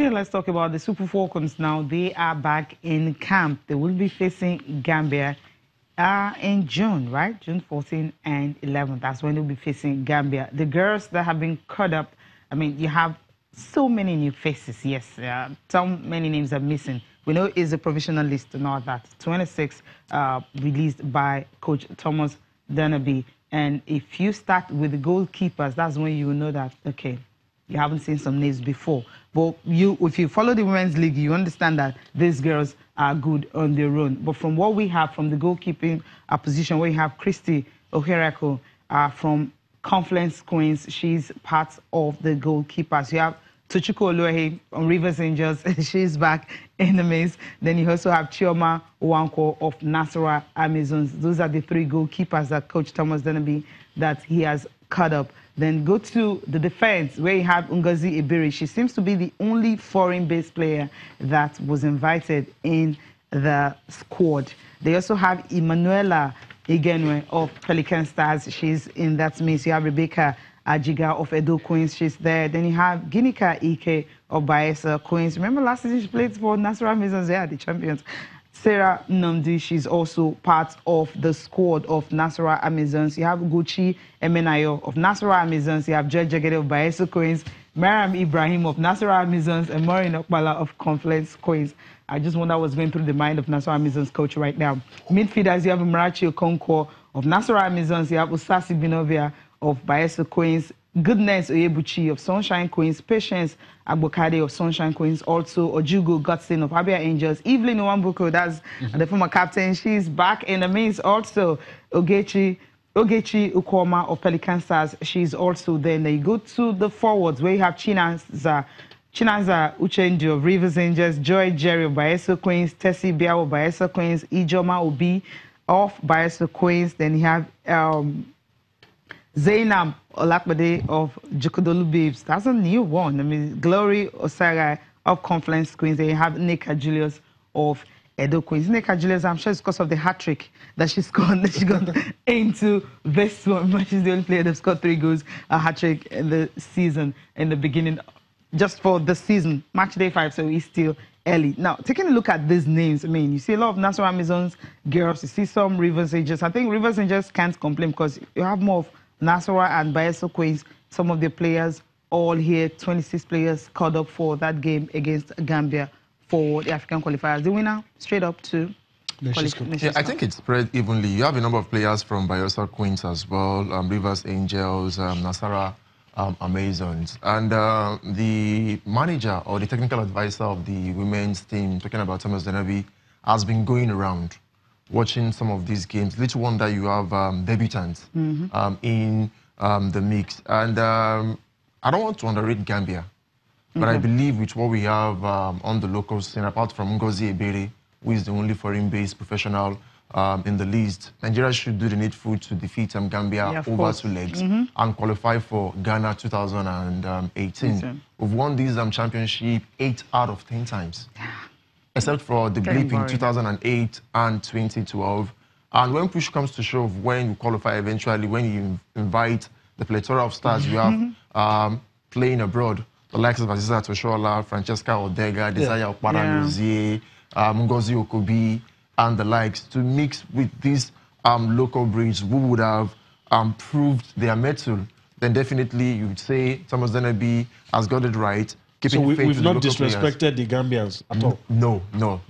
Okay, let's talk about the Super Falcons now. They are back in camp. They will be facing Gambia in June, right? June 14 and 11. That's when they'll be facing Gambia. The girls that have been caught up, I mean, you have so many new faces, yes. So many names are missing. We know it's a provisional list and all that. 26 released by Coach Thomas Dernaby. And if you start with the goalkeepers, that's when you will know that, okay, you haven't seen some names before. But if you follow the Women's League, you understand that these girls are good on their own. But from what we have from the goalkeeping position, where you have Christy Oherako from Conference Queens, she's part of the goalkeepers. You have Tochiko Oluwahe on Rivers Angels, she's back in the mix. Then you also have Chioma Owanko of Nasarawa Amazons. Those are the three goalkeepers that Coach Thomas Dernaby that he has cut up. Then go to the defense, where you have Ngozi Ibiri. She seems to be the only foreign-based player that was invited in the squad. They also have Emanuela Igenwe of Pelican Stars. She's in that mix. You have Rebecca Ajiga of Edo Queens. She's there. Then you have Ginika Ike of Bayelsa Queens. Remember last season she played for Nasarawa Amazons? They are the champions. Sarah Namdi, she's also part of the squad of Nasarawa Amazons. You have Gucci Emenayo of Nasarawa Amazons. You have Joy Jagede of Bayelsa Queens, Mariam Ibrahim of Nasarawa Amazons, and Maureen Okpala of Confluence Queens. I just wonder what's going through the mind of Nasarawa Amazons coach right now. Midfielders, you have Marachi Okonkwo of Nasarawa Amazons. You have Usasi Binovia of Bayelsa Queens, Goodness Oyebuchi of Sunshine Queens, Patience Agbokade of Sunshine Queens, also Ojugo Godson of Abia Angels, Evelyn Nwambuko, that's the former captain, she's back in the mix. Also Ogechi Ukoma of Pelican Stars, she's also there. And then you go to the forwards, where you have Chinaza Uchendu of Rivers Angels, Joy Jerry of Bayelsa Queens, Tessie Biao of Bayelsa Queens, Ijoma Obi of Bayelsa Queens. Then you have Zainab Olakbade of Jokodolu Babes. That's a new one. I mean, Glory Osagai of Confluence Queens. They have Nika Julius of Edo Queens. Nika Julius, I'm sure it's because of the hat-trick that she scored into this one. But she's the only player that scored 3 goals, a hat-trick in the season, in the beginning, just for the season. Match day 5, so it's still early. Now, taking a look at these names, I mean, you see a lot of Nasarawa Amazons girls, you see some Rivers Angels. I think Rivers Angels can't complain because you have more of Nasarawa and Bayelsa Queens, some of the players all here, 26 players caught up for that game against Gambia for the African qualifiers. The winner straight up to Nations Cup. Yeah, I think it's spread evenly. You have a number of players from Bayelsa Queens as well, Rivers Angels, Nasarawa Amazons. And the manager or the technical advisor of the women's team, talking about Thomas Dernaby, has been going around watching some of these games. Little wonder you have debutants in the mix. And I don't want to underrate Gambia, but I believe with what we have on the local scene, apart from Ngozi Ibiri, who is the only foreign-based professional in the list, Nigeria should do the needful to defeat Gambia over 2 legs and qualify for Ghana 2018. We've won this championship 8 out of 10 times. Except for the blip in 2008 and 2012. And when push comes to shove, when you qualify eventually, when you invite the plethora of stars you have playing abroad, the likes of Aziza Toshola, Francesca Odega, Desire Okpara-Luzie, Ngozi Okobi, and the likes, to mix with these local breeds who would have proved their mettle, then definitely you would say Thomas Dernaby has got it right. So we've not disrespected the Gambians at all? No,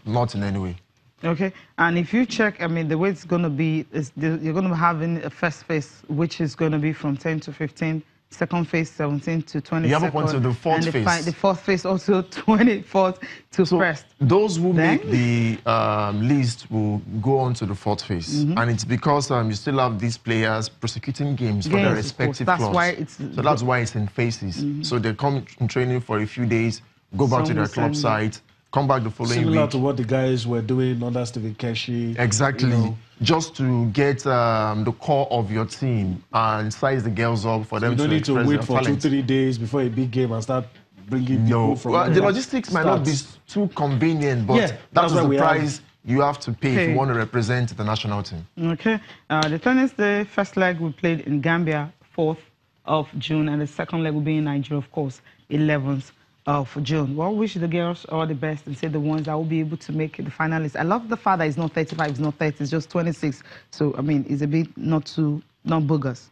not in any way. Okay, and if you check, I mean, the way it's going to be, is you're going to be having a first phase, which is going to be from 10 to 15, second phase 17 to 20. You have a point to the fourth phase. And the fourth phase also 24th to first. Those who make the list will go on to the fourth phase. And it's because you still have these players prosecuting games for their respective clubs. So that's why it's in phases. So they come in training for a few days, go back to their club site, come back the following week. Similar to what the guys were doing under Stephen Keshi. Exactly. You know, just to get the core of your team and size the girls up for them to express their talent. You don't need to wait for 2-3 days before a big game and start bringing people from the logistics might not be too convenient, but that's the price you have to pay if you want to represent the national team. Okay. The tennis, the first leg we played in Gambia, 4th of June, and the second leg will be in Nigeria, of course, 11th of June. Well, wish the girls all the best and say the ones that will be able to make the finalists. I love the fact that it's not 35, it's not 30, it's just 26. So, I mean, it's a bit not bogus.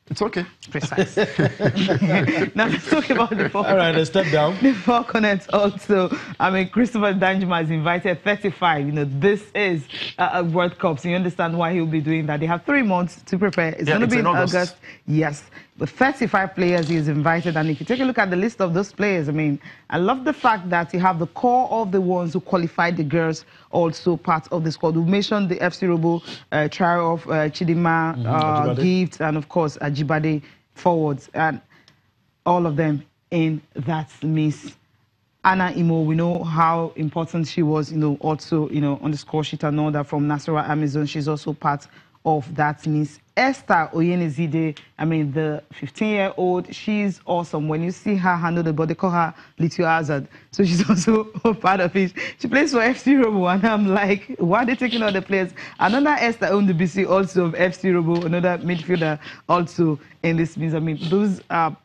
It's okay. Precise. Now, let's talk about the Falcons. All right, let's step down. The Falcons also, I mean, Christopher Danjuma has invited 35. You know, this is a World Cup, so you understand why he'll be doing that. They have 3 months to prepare. It's going to be in August. Yes. But 35 players he is invited. And if you take a look at the list of those players, I mean, I love the fact that you have the core of the ones who qualified the girls also part of the squad. We mentioned the FC Robo trio of Chidima, Gift, and of course, Ajibade forwards. And all of them in that Miss Anna Imo. We know how important she was, you know, also, you know, on the score sheet and all that from Nasarawa Amazon. She's also part of that Miss Esther Oyenezide. I mean, the 15-year-old, she's awesome. When you see her handle the ball, they call her Little Hazard. So she's also a part of it. She plays for FC Robo, and I'm like, why are they taking all the players? Another Esther on the BC, also of FC Robo, another midfielder also in this means. I mean, those are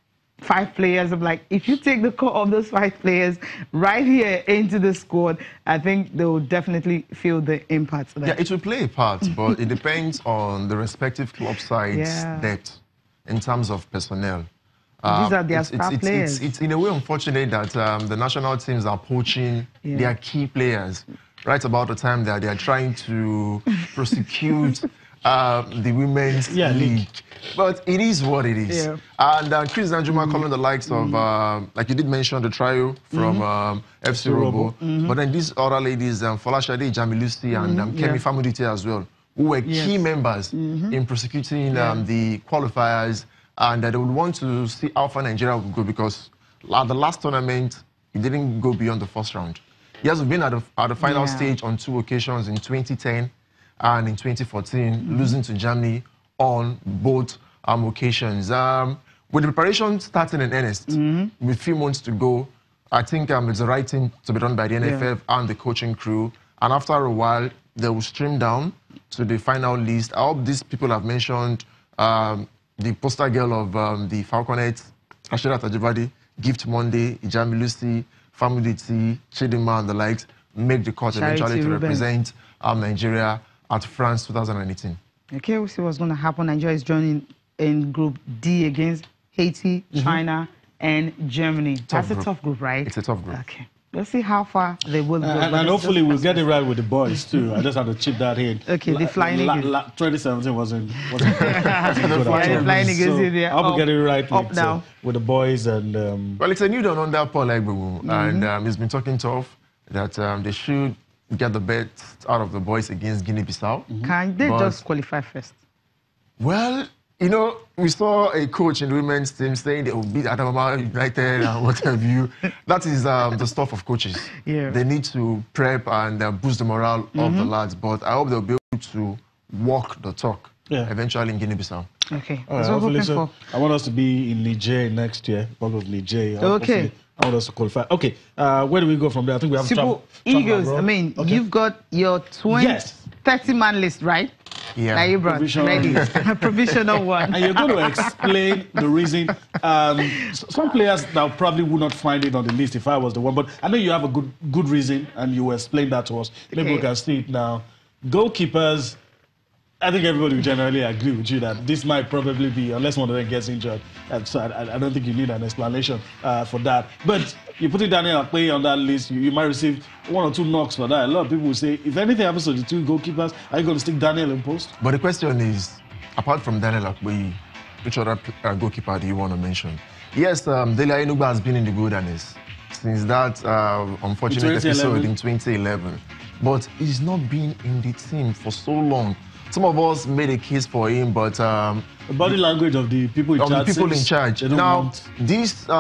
5 players. I'm like, if you take the core of those 5 players right here into the squad, I think they will definitely feel the impact. Yeah, it will play a part, but it depends on the respective club sides' depth in terms of personnel. These are their star players. It's in a way unfortunate that the national teams are poaching their key players right about the time that they are trying to prosecute the women's league. But it is what it is. Yeah. And Chris Danjuma calling the likes of, like you did mention, the trio from FC Robo. But then these other ladies, Folashade Jamilusi and Kemi Famudite as well, who were key members in prosecuting the qualifiers. And they would want to see how far Nigeria would go, because at the last tournament, he didn't go beyond the first round. He has been at the final stage on 2 occasions, in 2010 and in 2014, losing to Germany on both occasions. With the preparation starting in earnest, with a few months to go, I think it's the right thing to be done by the NFF and the coaching crew. And after a while, they will stream down to the final list. I hope these people have mentioned the poster girl of the Falconettes, Ashirat Ajibade, Gift Monday, Ijami Lucy, Famuditi, Chidima, and the likes, make the cut eventually to represent Nigeria at France 2018. Okay, we'll see what's going to happen. Nigeria is joining in Group D against Haiti, China, and Germany. That's a tough group, right? It's a tough group. Okay. Let's see how far they will go. And hopefully we'll get it right with the boys, too. I just have to chip that in. Okay, the Flying Eagles. 2017 wasn't good. The Flying Eagles is there. I hope we get it right now with the boys. And well, it's a new dawn under Paul Egbewu, and he's been talking tough that they should get the best out of the boys against Guinea-Bissau. Can they just qualify first? Well, you know, we saw a coach in the women's team saying they will beat Adamawa United and what have you. That is the stuff of coaches. Yeah. They need to prep and boost the morale of the lads. But I hope they'll be able to walk the talk eventually in Guinea-Bissau. Okay. All right, hopefully so. I want us to be in Niger next year, probably Niger. Okay. I want us to qualify. Okay, where do we go from there? I think we have Super Eagles. I mean, you've got your 30-man list, right? Yeah. Provisional one. And you're going to explain the reason. Some players now probably would not find it on the list if I was the one, but I know you have a good reason, and you will explain that to us. Maybe we can see it now. Goalkeepers. I think everybody will generally agree with you that this might probably be, unless one of them gets injured. So I don't think you need an explanation for that. But you put Daniel Akpeyi on that list, you might receive 1 or 2 knocks for that. A lot of people will say, if anything happens to the 2 goalkeepers, are you going to stick Daniel in post? But the question is, apart from Daniel Akpeyi, which other goalkeeper do you want to mention? Yes, Delia Enugu has been in the wilderness since that unfortunate episode in 2011. But he's not been in the team for so long. Some of us made a case for him, but the body language of the people in charge. Now, these 3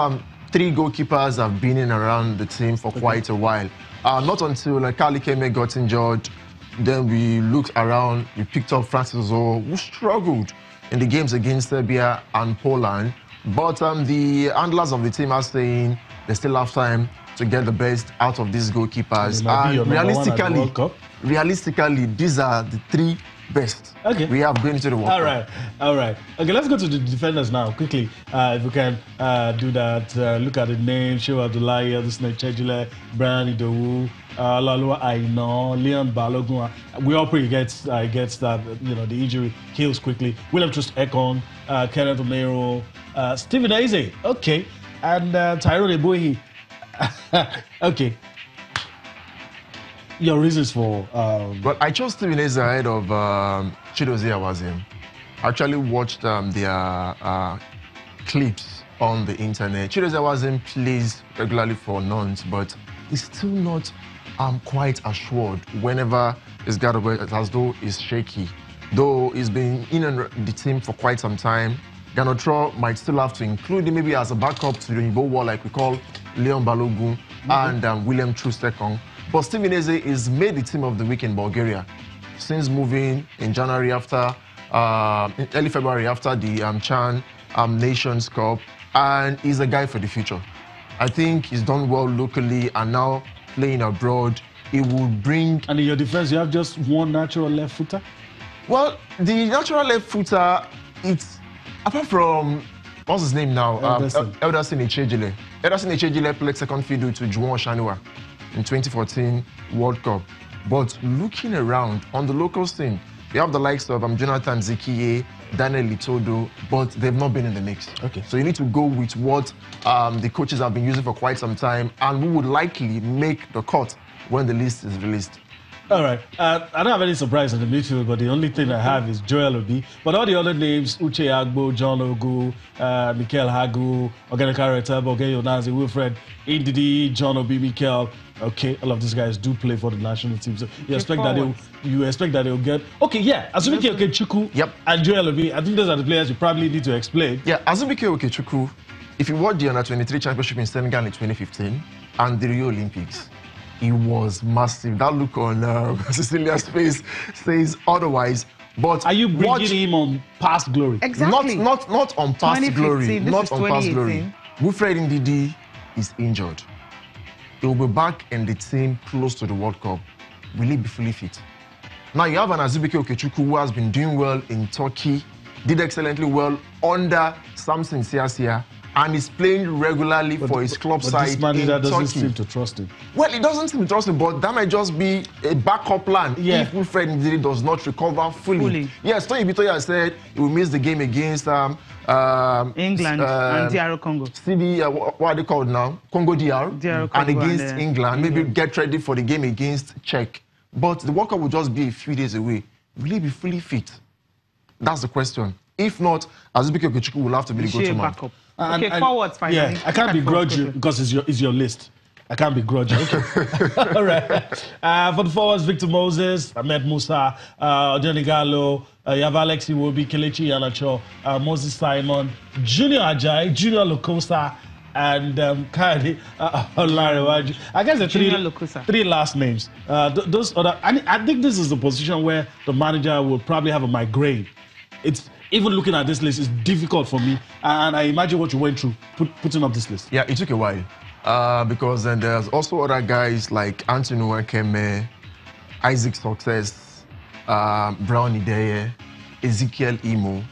goalkeepers have been in around the team for quite a while. Not until Kali Keme got injured, then we looked around, we picked up Francis Ozo, who struggled in the games against Serbia and Poland. But the handlers of the team are saying they still have time to get the best out of these goalkeepers. And realistically, these are the 3 best we have going into the World Cup. All right. Okay, let's go to the defenders now, quickly. If we can do that, look at the names: Shewa Abdullahi, Adesina Chejile, Brian Idowu, Laluwa Aina, Leon Balogun. We all pray he gets that, the injury heals quickly. William Troost-Ekong, Kenneth Onero, Stephen Eze, okay, and Tyrone Ebohi. Okay. Your reasons for... Well, I chose Stephen Eze ahead of Chidozie Awazim. I actually watched their clips on the internet. Chidozie Awazim plays regularly for Nantes, but he's still not quite assured whenever he's got away, as though he's shaky. Though he's been in the team for quite some time, Ganotro might still have to include him maybe as a backup to the Igbo wall, like we call Leon Balogun and William Troost-Ekong. But Stephen Eze is made the team of the week in Bulgaria since moving in January after, in early February after the Chan Nations Cup, and he's a guy for the future. I think he's done well locally, and now playing abroad, it will bring... And in your defense, you have just one natural left footer? Well, the natural left footer, it's, apart from, what's his name now? Elderson Echejile. Elderson Echejile played second fiddle to Juwon Oshaniwa in 2014 World Cup. But looking around on the local scene, you have the likes of Jonathan Zikiye, Daniel Litodo, but they've not been in the mix. Okay. So you need to go with what the coaches have been using for quite some time, and who would likely make the cut when the list is released. All right. I don't have any surprise in the midfield, but the only thing I have is Joel Obi. But all the other names, Uche Agbo, John Ogu, Mikel Hagu, Ogenekare Tebo, Ogeyo Nazi, Wilfred Indidi, John Obi, Mikel. Okay, all of these guys do play for the national team. So you expect that they'll get... Okay, yeah. Azubike Okechukwu and Joel Obi, I think those are the players you probably need to explain. Yeah, Azubike Okechukwu, if you watch the Under-23 Championship in Senegal in 2015 and the Rio Olympics, it was massive. That look on Cecilia's face says otherwise. But are you bringing him on past glory? Exactly. Not on past glory. Not on past glory. Wilfred Ndidi is injured. He will be back in the team close to the World Cup. Will he be fully fit? Now you have an Azubike Okechukwu who has been doing well in Turkey, did excellently well under Samson Siasia, and is playing regularly for his club side in Turkey. But this doesn't seem to trust him. Well, he doesn't seem to trust him, but that might just be a backup plan if Wilfred Ndidi does not recover fully. Yes, Tony Bitoya said he will miss the game against England and DR Congo. what are they called now? Congo DR. And against England. Maybe get ready for the game against Czech. But the World Cup will just be a few days away. Will he be fully fit? That's the question. If not, Azubike Okechukwu will have to be the go-to man. Okay, forwards finally. Yeah, I can't begrudge you because it's your list. I can't begrudge you. Okay. All right. For the forwards, Victor Moses, Ahmed Musa, Johnny Gallo, you have Alex Iwobi, Kelechi Iheanacho, Moses Simon, Junior Ajayi, Junior Lokosa, and Kayode Olanrewaju. I guess the three last names. Those other. I think this is the position where the manager will probably have a migraine. It's even looking at this list is difficult for me, and I imagine what you went through putting up this list. Yeah, it took a while because then there's also other guys like Anthony Wakeme, Isaac Success, Brown Ideye, Ezekiel Imo,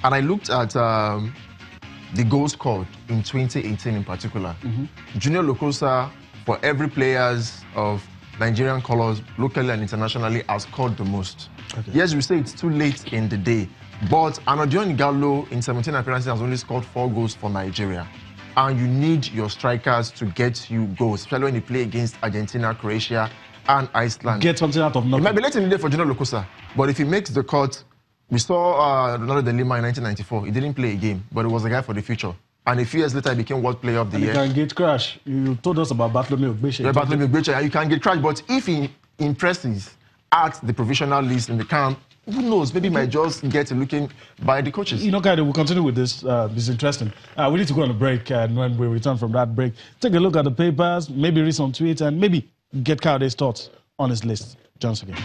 and I looked at the goals scored in 2018 in particular. Junior Lokosa, for every players of Nigerian colours, locally and internationally, has scored the most. Okay. Yes, we say it's too late in the day, but Anodion Gallo in 17 appearances has only scored 4 goals for Nigeria. And you need your strikers to get you goals, especially when you play against Argentina, Croatia, and Iceland. Get something out of nothing. It might be late in the day for Junior Lokosa, but if he makes the cut, we saw Ronaldo de Lima in 1994. He didn't play a game, but he was a guy for the future. And a few years later, he became World Player of the Year. You can get crash. You told us about Bartholomew Ogbeche. Yeah, Bartholomew Ogbeche, you can get crash, but if he impresses at the provisional list in the camp, who knows? Maybe he might just get looking by the coaches. You know, Kayode, we'll continue with this. It's interesting. We need to go on a break, and when we return from that break, take a look at the papers, maybe read some tweets, and maybe get Kayode's thoughts on his list. Join us again.